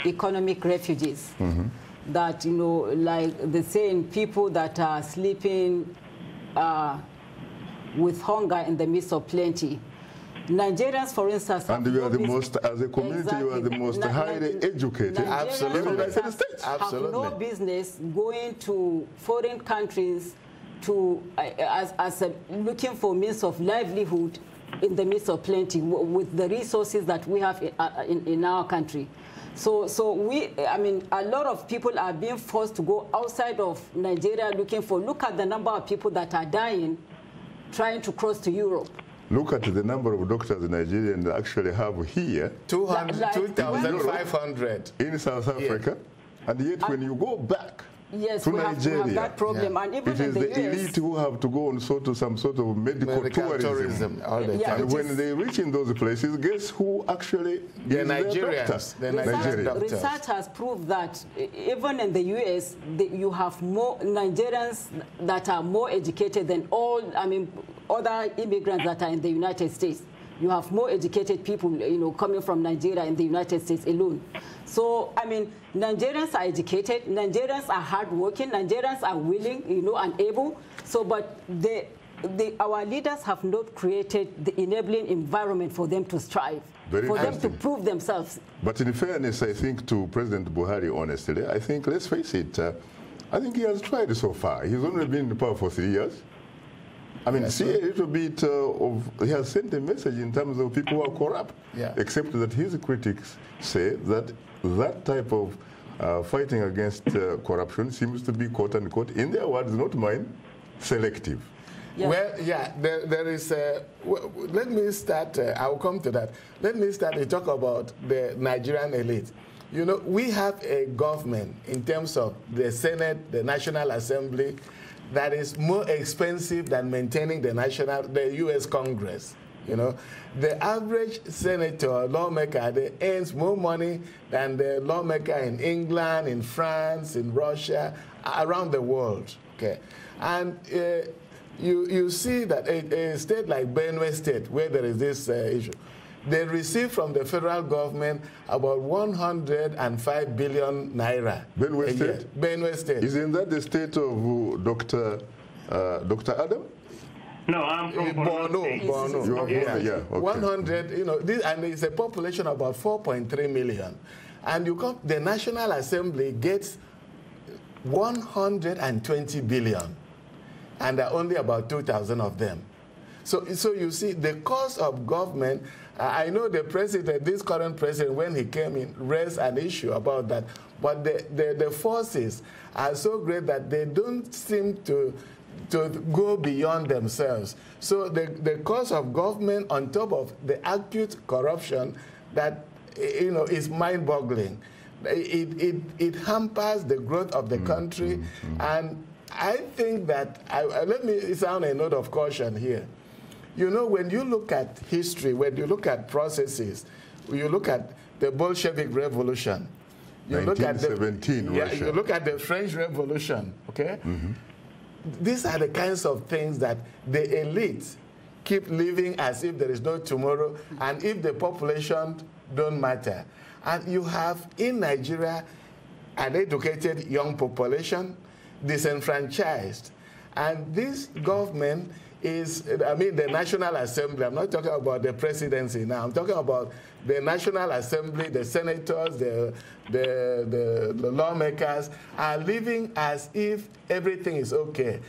Speaker 9: economic refugees. That, you know, like the saying, people that are sleeping with hunger in the midst of plenty. Nigerians, for instance,
Speaker 1: and you are the most, as a community, you are the most highly educated in the United States.
Speaker 9: Have no business going to foreign countries to looking for means of livelihood in the midst of plenty with the resources that we have in our country. So I mean, a lot of people are being forced to go outside of Nigeria looking for. Look at the number of people that are dying trying to cross to Europe.
Speaker 1: Look at the number of doctors Nigerians actually have here.
Speaker 10: 2,500
Speaker 1: in South Africa. Yeah. And yet when you go back to Nigeria,
Speaker 9: we have that problem. Yeah. And even
Speaker 1: it is the elite who have to go on some sort of medical tourism
Speaker 10: all the time.
Speaker 1: And when they reach in those places, guess who actually
Speaker 10: is Nigerians? The Nigerian doctors.
Speaker 9: Research has proved that even in the US, you have more Nigerians that are more educated than other immigrants that are in the United States. You have more educated people, you know, coming from Nigeria in the United States alone. So, I mean, Nigerians are educated, Nigerians are hardworking, Nigerians are willing, you know, and able. So, but our leaders have not created the enabling environment for them to strive, for them to prove themselves.
Speaker 1: But in fairness, I think to President Buhari, honestly, I think, let's face it, I think he has tried so far. He's only been in the power for 3 years. I mean, see a little bit he has sent a message in terms of people who are corrupt, except that his critics say that that type of fighting against corruption seems to be, quote unquote, in their words, not mine, selective.
Speaker 10: Yeah. Well, yeah, there is let me start, I'll come to that. Let me start to talk about the Nigerian elite. You know, we have a government in terms of the Senate, the National Assembly, that is more expensive than maintaining the U.S. Congress. You know, the average senator or lawmaker, they earns more money than the lawmaker in England, in France, in Russia, around the world. Okay, and you see that a state like Benue State, where there is this issue, they receive from the federal government about 105 billion naira.
Speaker 1: Benue State?
Speaker 10: Benue State.
Speaker 1: Isn't that the state of Dr. Adam?
Speaker 11: No, I'm from
Speaker 10: Borno.
Speaker 1: You are Borno, yeah. Okay.
Speaker 10: 100, you know, and it's a population of about 4.3 million. And the National Assembly gets 120 billion. And there are only about 2,000 of them. So you see, the cost of government, I know the president, this current president, when he came in, raised an issue about that. But the forces are so great that they don't seem to go beyond themselves. So the cost of government on top of the acute corruption that, you know, is mind-boggling. It hampers the growth of the country. And I think that, let me sound a note of caution here. You know, when you look at history, when you look at processes, you look at the Bolshevik Revolution, you look at the
Speaker 1: Russia.
Speaker 10: You look at the French Revolution, okay? These are the kinds of things that the elite keep living as if there is no tomorrow, and if the population don't matter. And you have in Nigeria an educated young population, disenfranchised, and this government is, I mean, the National Assembly. I'm not talking about the presidency now. I'm talking about the National Assembly, the senators, the lawmakers are living as if everything is okay.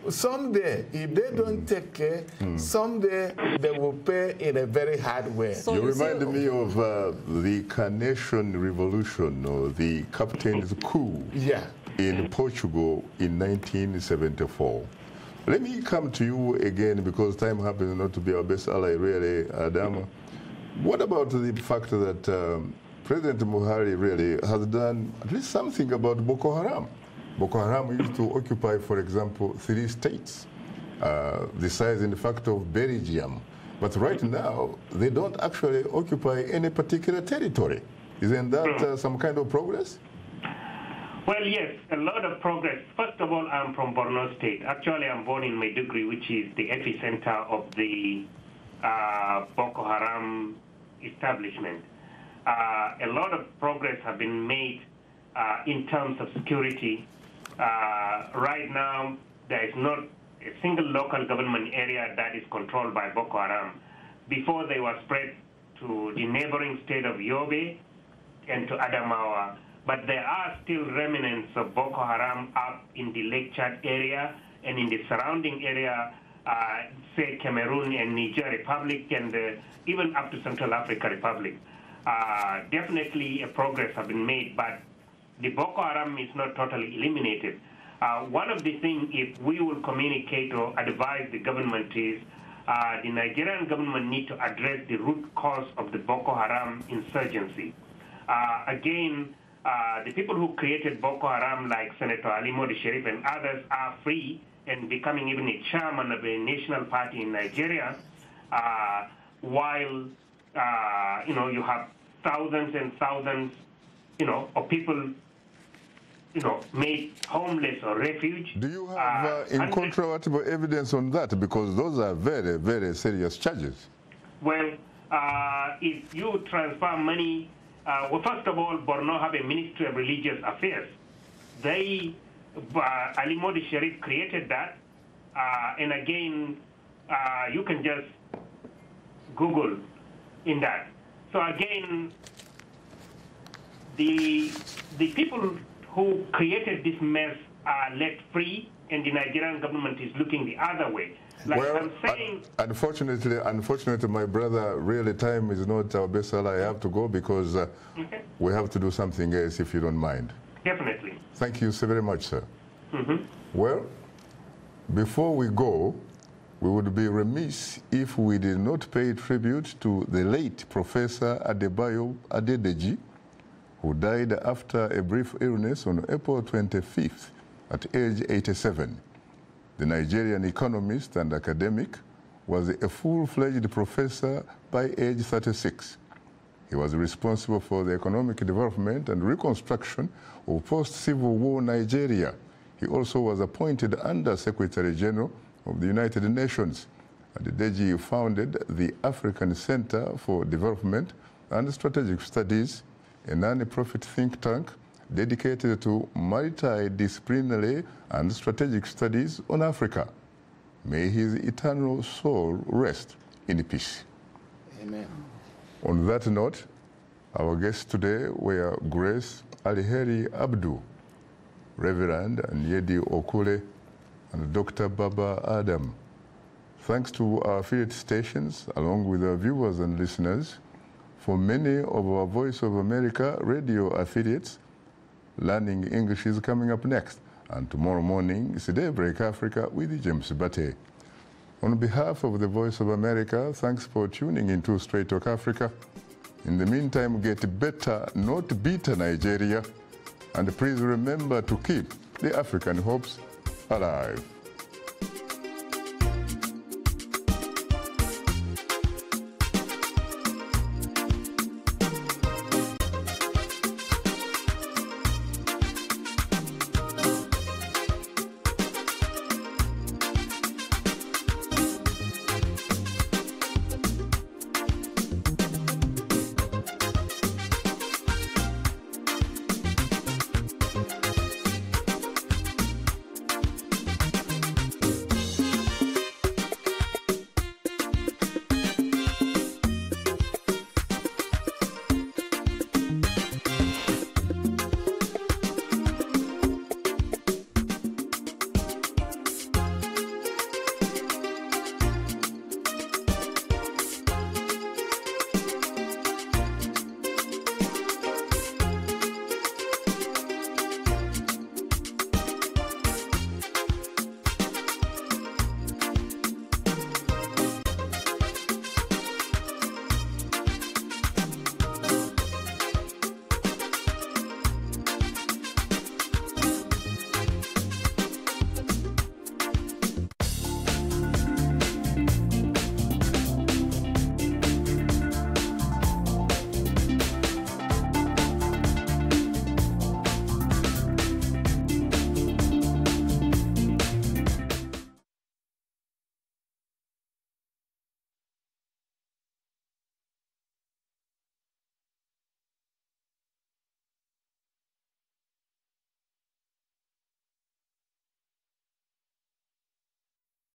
Speaker 10: Someday, if they don't take care, someday they will pay in a very hard way.
Speaker 1: So you remind me of the Carnation Revolution, or the Captain's Coup in Portugal in 1974. Let me come to you again, because time happens not to be our best ally, really, Adama. What about the fact that President Buhari really has done at least something about Boko Haram? Boko Haram used to occupy, for example, 3 states, the size, in fact, of Belgium. But right now, they don't actually occupy any particular territory. Isn't that some kind of progress?
Speaker 11: Well, yes, a lot of progress. First of all, I'm from Borno State. Actually, I'm born in Maiduguri, which is the epicenter of the Boko Haram establishment. A lot of progress have been made in terms of security. Right now, there is not a single local government area that is controlled by Boko Haram. Before, they were spread to the neighboring state of Yobe and to Adamawa. But there are still remnants of Boko Haram up in the Lake Chad area and in the surrounding area, say Cameroon and Niger Republic, and even up to Central Africa Republic. Definitely a progress has been made, but the Boko Haram is not totally eliminated. One of the things, if we will communicate or advise the government, is the Nigerian government need to address the root cause of the Boko Haram insurgency. Again, the people who created Boko Haram, like Senator Ali Modi Sharif and others, are free and becoming even a chairman of a national party in Nigeria, while you have thousands and thousands, of people, made homeless or refuge.
Speaker 1: Do you have incontrovertible evidence on that? Because those are very, very serious charges.
Speaker 11: Well, if you transfer money, well, first of all, Borno have a Ministry of Religious Affairs. They, Ali Modi Sharif created that, and again, you can just Google in that. So again, the people who created this mess are let free, and the Nigerian government is looking the other way. Like
Speaker 1: well,
Speaker 11: I'm saying,
Speaker 1: unfortunately, my brother, really time is not our best ally. I have to go because we have to do something else, if you don't mind.
Speaker 11: Definitely.
Speaker 1: Thank you so very much, sir. Well, before we go, we would be remiss if we did not pay tribute to the late Professor Adebayo Adedeji, who died after a brief illness on April 25th at age 87. The Nigerian economist and academic was a full-fledged professor by age 36. He was responsible for the economic development and reconstruction of post-Civil War Nigeria. He also was appointed Under-Secretary General of the United Nations. Adedeji founded the African Center for Development and Strategic Studies, a non-profit think tank dedicated to multidisciplinary and strategic studies on Africa. May his eternal soul rest in peace.
Speaker 10: Amen.
Speaker 1: On that note, our guests today were Grace Aliheri Abdu, Reverend Nyedi Okule, and Dr. Baba Adam. Thanks to our affiliate stations, along with our viewers and listeners. For many of our Voice of America radio affiliates, Learning English is coming up next. And tomorrow morning is Daybreak Africa with James Bate. On behalf of the Voice of America, thanks for tuning into Straight Talk Africa. In the meantime, get better, not bitter Nigeria. And please remember to keep the African hopes alive.